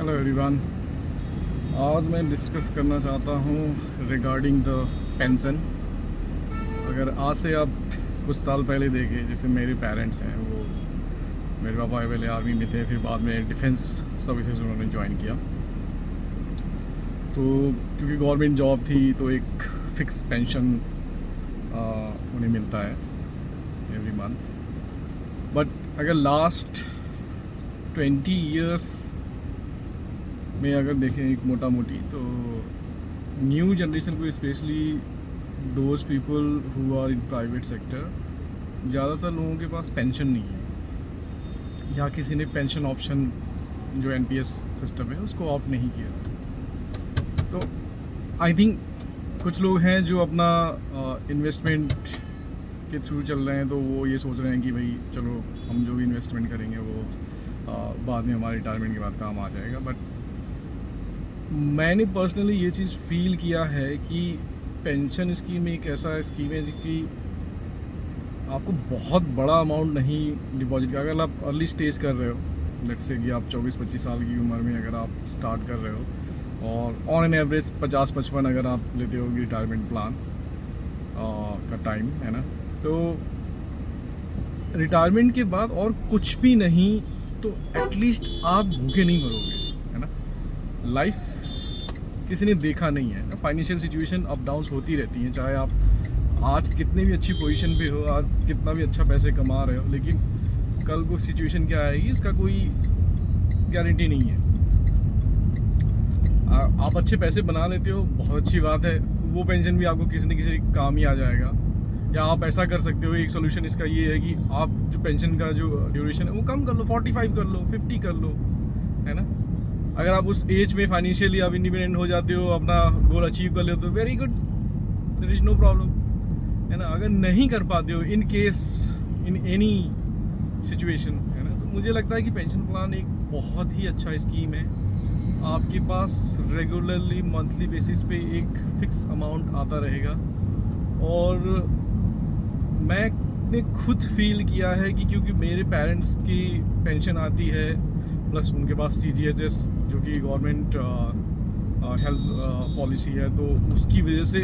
Hello everyone. आज मैं discuss करना चाहता हूँ रिगार्डिंग द पेंशन। अगर आज से आप कुछ साल पहले देखें, जैसे मेरे पेरेंट्स हैं, वो मेरे पापा पहले आर्मी में थे, फिर बाद में डिफेंस सर्विसेज उन्होंने ज्वाइन किया। तो क्योंकि गवर्नमेंट जॉब थी तो एक फ़िक्स पेंशन उन्हें मिलता है एवरी मंथ। बट अगर लास्ट 20 ईयर्स में अगर देखें एक मोटा मोटी, तो न्यू जनरेशन को specially those people who are in private sector, ज़्यादातर लोगों के पास पेंशन नहीं है, या किसी ने पेंशन ऑप्शन जो एनपीएस सिस्टम है उसको ऑप्ट नहीं किया। तो आई थिंक कुछ लोग हैं जो अपना इन्वेस्टमेंट के थ्रू चल रहे हैं, तो वो ये सोच रहे हैं कि भाई चलो हम जो भी इन्वेस्टमेंट करेंगे वो बाद में हमारे रिटायरमेंट के बाद काम आ जाएगा। बट मैंने पर्सनली ये चीज़ फील किया है कि पेंशन स्कीम एक ऐसा स्कीम है कि आपको बहुत बड़ा अमाउंट नहीं डिपॉजिट का, अगर आप अर्ली स्टेज कर रहे हो, लेट्स से कि आप 24-25 साल की उम्र में अगर आप स्टार्ट कर रहे हो और ऑन एन एवरेज 50-55 अगर आप लेते हो रिटायरमेंट प्लान का टाइम है ना, तो रिटायरमेंट के बाद और कुछ भी नहीं तो एटलीस्ट आप भूखे नहीं मरोगे, है ना। लाइफ किसी ने देखा नहीं है ना, फाइनेंशियल सिचुएशन अप डाउन्स होती रहती हैं, चाहे आप आज कितने भी अच्छी पोजीशन पे हो, आज कितना भी अच्छा पैसे कमा रहे हो, लेकिन कल को सिचुएशन क्या आएगी इसका कोई गारंटी नहीं है। आप अच्छे पैसे बना लेते हो, बहुत अच्छी बात है, वो पेंशन भी आपको किसी न किसी काम ही आ जाएगा। या आप ऐसा कर सकते हो, एक सोल्यूशन इसका ये है कि आप जो पेंशन का जो ड्यूरेशन है वो कम कर लो, 45 कर लो, 50 कर लो, है ना। अगर आप उस एज में फाइनेंशियली आप इंडिपेंडेंट हो जाते हो, अपना गोल अचीव कर लेते हो, very good, there is no problem, है ना। अगर नहीं कर पाते हो, in case in any situation, है ना, तो मुझे लगता है कि पेंशन प्लान एक बहुत ही अच्छा स्कीम है। आपके पास रेगुलरली मंथली बेसिस पे एक फिक्स अमाउंट आता रहेगा। और मैंने खुद फील किया है कि क्योंकि मेरे पेरेंट्स की पेंशन आती है, प्लस उनके पास CGHS जो कि गवर्नमेंट हेल्थ पॉलिसी है, तो उसकी वजह से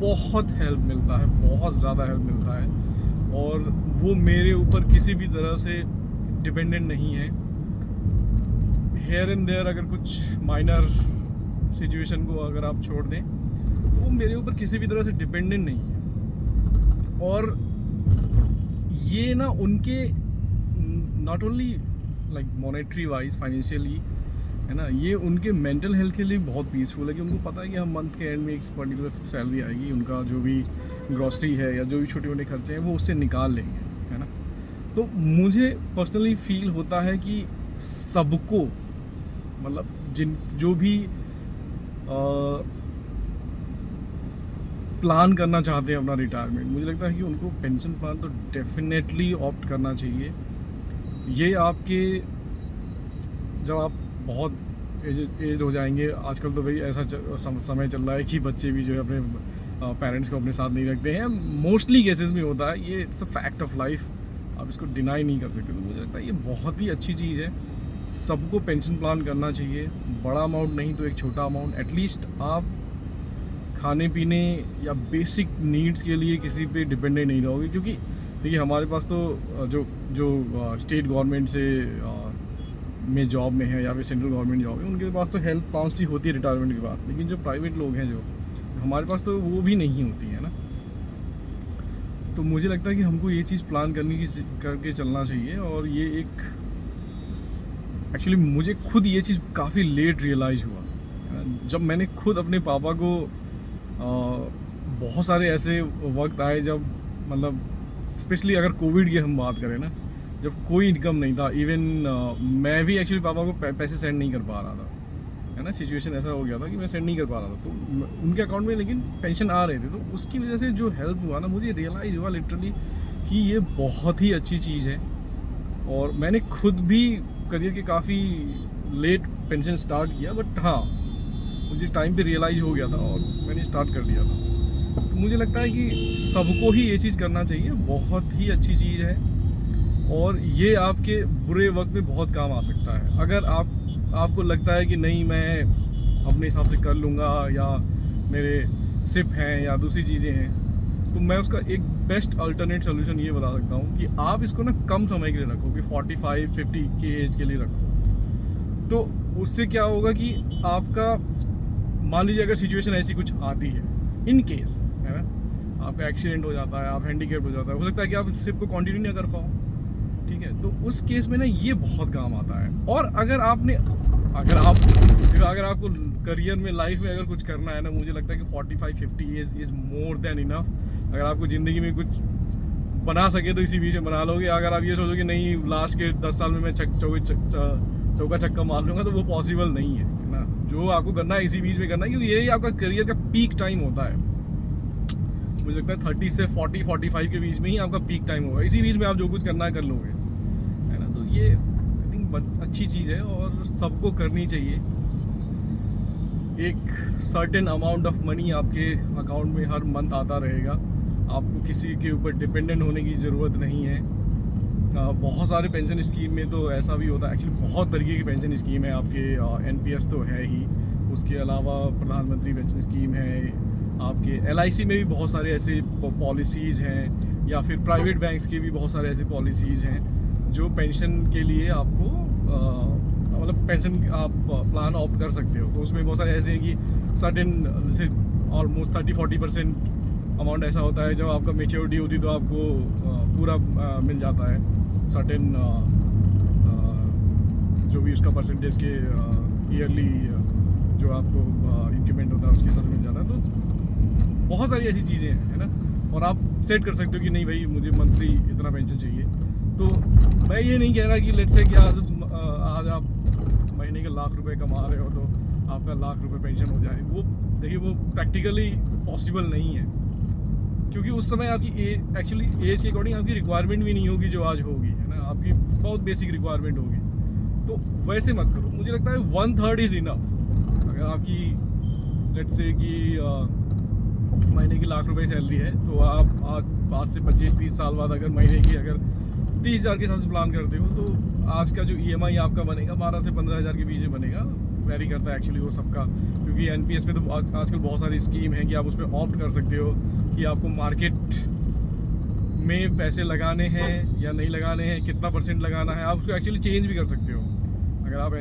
बहुत हेल्प मिलता है, बहुत ज़्यादा हेल्प मिलता है। और वो मेरे ऊपर किसी भी तरह से डिपेंडेंट नहीं है। हेयर एंड देयर अगर कुछ माइनर सिचुएशन को अगर आप छोड़ दें तो वो मेरे ऊपर किसी भी तरह से डिपेंडेंट नहीं है। और ये ना उनके not only like monetary wise financially, है ना, ये उनके मेंटल हेल्थ के लिए बहुत पीसफुल है कि उनको पता है कि हम मंथ के एंड में एक पर्टिकुलर सैलरी आएगी, उनका जो भी ग्रॉसरी है या जो भी छोटे मोटे खर्चे हैं वो उससे निकाल लेंगे, है ना। तो मुझे पर्सनली फील होता है कि सबको, मतलब जो भी प्लान करना चाहते हैं अपना रिटायरमेंट, मुझे लगता है कि उनको पेंशन प्लान तो डेफिनेटली ऑप्ट करना चाहिए। ये आपके जब आप बहुत एज हो जाएंगे, आजकल तो भाई ऐसा समय चल रहा है कि बच्चे भी जो है अपने पेरेंट्स को अपने साथ नहीं रखते हैं, मोस्टली केसेस में होता है, ये it's a fact of life, आप इसको डिनाई नहीं कर सकते। तो मुझे लगता है ये बहुत ही अच्छी चीज़ है, सबको पेंशन प्लान करना चाहिए। बड़ा अमाउंट नहीं तो एक छोटा अमाउंट, एटलीस्ट आप खाने पीने या बेसिक नीड्स के लिए किसी पे डिपेंडेंट नहीं रहोगे। क्योंकि देखिए हमारे पास तो जो स्टेट गवर्नमेंट से में जॉब में है या फिर सेंट्रल गवर्नमेंट जॉब है, उनके पास तो हेल्थ प्लान्स भी होती है रिटायरमेंट के बाद, लेकिन जो प्राइवेट लोग हैं जो हमारे पास तो वो भी नहीं होती है ना। तो मुझे लगता है कि हमको ये चीज़ प्लान करके चलना चाहिए। और ये एक एक्चुअली मुझे खुद ये चीज़ काफ़ी लेट रियलाइज़ हुआ जब मैंने खुद अपने पापा को बहुत सारे ऐसे वक्त आए जब, मतलब स्पेशली अगर कोविड की हम बात करें ना, जब कोई इनकम नहीं था, इवन मैं भी एक्चुअली पापा को पैसे सेंड नहीं कर पा रहा था, है ना। सिचुएशन ऐसा हो गया था कि मैं सेंड नहीं कर पा रहा था, तो उनके अकाउंट में लेकिन पेंशन आ रहे थे, तो उसकी वजह से जो हेल्प हुआ ना, मुझे रियलाइज़ हुआ लिटरली कि ये बहुत ही अच्छी चीज़ है। और मैंने खुद भी करियर के काफ़ी लेट पेंशन स्टार्ट किया, बट हाँ मुझे टाइम पे रियलाइज़ हो गया था और मैंने स्टार्ट कर दिया था। तो मुझे लगता है कि सबको ही ये चीज़ करना चाहिए, बहुत ही अच्छी चीज़ है। और ये आपके बुरे वक्त में बहुत काम आ सकता है। अगर आप आपको लगता है कि नहीं मैं अपने हिसाब से कर लूँगा, या मेरे सिप हैं या दूसरी चीज़ें हैं, तो मैं उसका एक बेस्ट अल्टरनेट सोल्यूशन ये बता सकता हूँ कि आप इसको ना कम समय के लिए रखो, कि 45-50 के एज के लिए रखो। तो उससे क्या होगा कि आपका, मान लीजिए अगर सिचुएशन ऐसी कुछ आती है, इन केस है ना, आपका एक्सीडेंट हो जाता है, आप हैंडीकैप हो जाता है, हो सकता है कि आप सिप को कंटिन्यू नहीं कर पाओ, ठीक है, तो उस केस में ना ये बहुत काम आता है। और अगर आपको करियर में, लाइफ में अगर कुछ करना है ना, मुझे लगता है कि 45-50 इज़ मोर देन इनफ। अगर आपको ज़िंदगी में कुछ बना सके तो इसी बीच में बना लोगे। अगर आप ये सोचो कि नहीं लास्ट के 10 साल में मैं चौका छक्का मार लूँगा, तो वो पॉसिबल नहीं है ना। जो आपको करना है इसी बीच में करना है, क्योंकि यही आपका करियर का पीक टाइम होता है। मुझे लगता है 30 से 40-45 के बीच में ही आपका पीक टाइम होगा। इसी बीच में आप जो कुछ करना है कर लोगे, है ना। तो ये आई थिंक अच्छी चीज़ है और सबको करनी चाहिए। एक सर्टेन अमाउंट ऑफ मनी आपके अकाउंट में हर मंथ आता रहेगा, आपको किसी के ऊपर डिपेंडेंट होने की ज़रूरत नहीं है। बहुत सारे पेंशन स्कीम में तो ऐसा भी होता है, एक्चुअली बहुत तरीके की पेंशन स्कीम है आपके। NPS तो है ही, उसके अलावा प्रधानमंत्री पेंशन स्कीम है, आपके LIC में भी बहुत सारे ऐसे पॉलिसीज़ हैं, या फिर प्राइवेट बैंक्स के भी बहुत सारे ऐसे पॉलिसीज़ हैं जो पेंशन के लिए आपको मतलब पेंशन आप प्लान ऑप्ट कर सकते हो। तो उसमें बहुत सारे ऐसे हैं कि सर्टेन, जैसे ऑलमोस्ट 30-40% अमाउंट ऐसा होता है जब आपका मेच्योरिटी होती तो आपको पूरा मिल जाता है, सर्टेन जो भी उसका परसेंटेज के ईयरली जो आपको इंक्रीमेंट होता है उसके हिसाब से मिल जाता है। तो बहुत सारी ऐसी चीज़ें हैं, है ना। और आप सेट कर सकते हो कि नहीं भाई मुझे मंथली इतना पेंशन चाहिए। तो मैं ये नहीं कह रहा कि लेट्स से कि आज आप महीने के लाख रुपए कमा रहे हो तो आपका लाख रुपए पेंशन हो जाए। वो देखिए, वो प्रैक्टिकली पॉसिबल नहीं है, क्योंकि उस समय आपकी एक्चुअली एज के अकॉर्डिंग आपकी रिक्वायरमेंट भी नहीं होगी जो आज होगी, है ना। आपकी बहुत बेसिक रिक्वायरमेंट होगी, तो वैसे मत करो। मुझे लगता है 1/3 इज़ इनफ। अगर आपकी लेट्स से कि महीने की लाख रुपए सैलरी है, तो आप आज से 25-30 साल बाद अगर महीने की अगर 30,000 के हिसाब से प्लान करते हो, तो आज का जो EMI आपका बनेगा 12 से 15,000 के बीच में बनेगा। वेरी करता है एक्चुअली वो सबका, क्योंकि NPS में तो आजकल बहुत सारी स्कीम है कि आप उसमें ऑप्ट कर सकते हो कि आपको मार्केट में पैसे लगाने हैं या नहीं लगाने हैं, कितना % लगाना है। आप उसको एक्चुअली चेंज भी कर सकते हो। अगर आप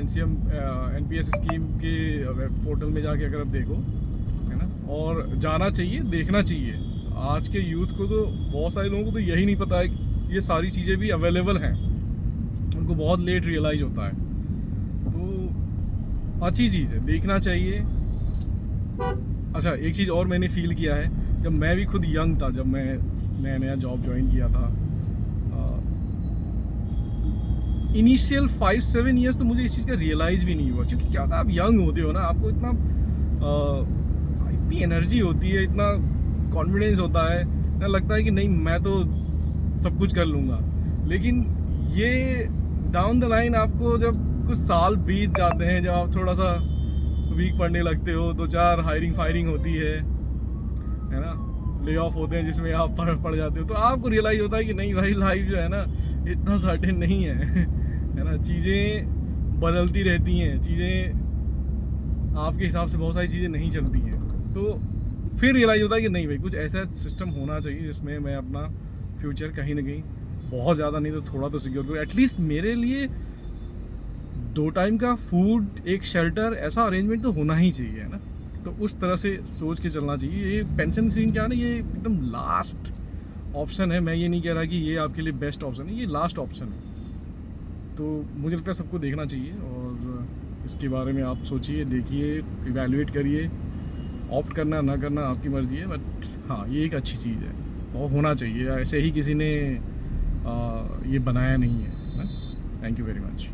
NPS स्कीम के वेब पोर्टल में जाके अगर आप देखो, है ना, और जाना चाहिए, देखना चाहिए। आज के यूथ को तो, बहुत सारे लोगों को तो यही नहीं पता है कि ये सारी चीज़ें भी अवेलेबल हैं, उनको बहुत लेट रियलाइज़ होता है। तो अच्छी चीज़ है, देखना चाहिए। अच्छा, एक चीज़ और मैंने फील किया है, जब मैं भी खुद यंग था, जब मैं नया जॉब ज्वाइन किया था, इनिशियल 5-7 ईयर्स तो मुझे इस चीज़ का रियलाइज़ भी नहीं हुआ, क्योंकि क्या होता है, आप यंग होते हो ना, आपको इतनी एनर्जी होती है, इतना कॉन्फिडेंस होता है ना, लगता है कि नहीं मैं तो सब कुछ कर लूँगा। लेकिन ये डाउन द लाइन आपको जब कुछ साल बीत जाते हैं, जब आप थोड़ा सा वीक पड़ने लगते हो, 2-4 हायरिंग फायरिंग होती है ना, ले ऑफ होते हैं जिसमें आप पड़ जाते हो, तो आपको रियलाइज़ होता है कि नहीं भाई, लाइफ जो है ना इतना सर्टेन नहीं है है ना। चीज़ें बदलती रहती हैं, चीज़ें आपके हिसाब से बहुत सारी चीज़ें नहीं चलती हैं। तो फिर रियलाइज़ होता है कि नहीं भाई, कुछ ऐसा सिस्टम होना चाहिए जिसमें मैं अपना फ्यूचर कहीं ना कहीं, बहुत ज़्यादा नहीं तो थोड़ा तो सिक्योर करूँ। एटलीस्ट मेरे लिए 2 टाइम का फूड, एक शेल्टर, ऐसा अरेंजमेंट तो होना ही चाहिए, है ना। तो उस तरह से सोच के चलना चाहिए। ये पेंशन स्कीम क्या है ना, ये एकदम लास्ट ऑप्शन है। मैं ये नहीं कह रहा कि ये आपके लिए बेस्ट ऑप्शन है, ये लास्ट ऑप्शन है। तो मुझे लगता है सबको देखना चाहिए और इसके बारे में आप सोचिए, देखिए, इवैल्यूएट करिए। ऑप्ट करना ना करना आपकी मर्ज़ी है, बट हाँ, ये एक अच्छी चीज़ है और होना चाहिए। ऐसे ही किसी ने ये बनाया नहीं है ना। Thank you very much.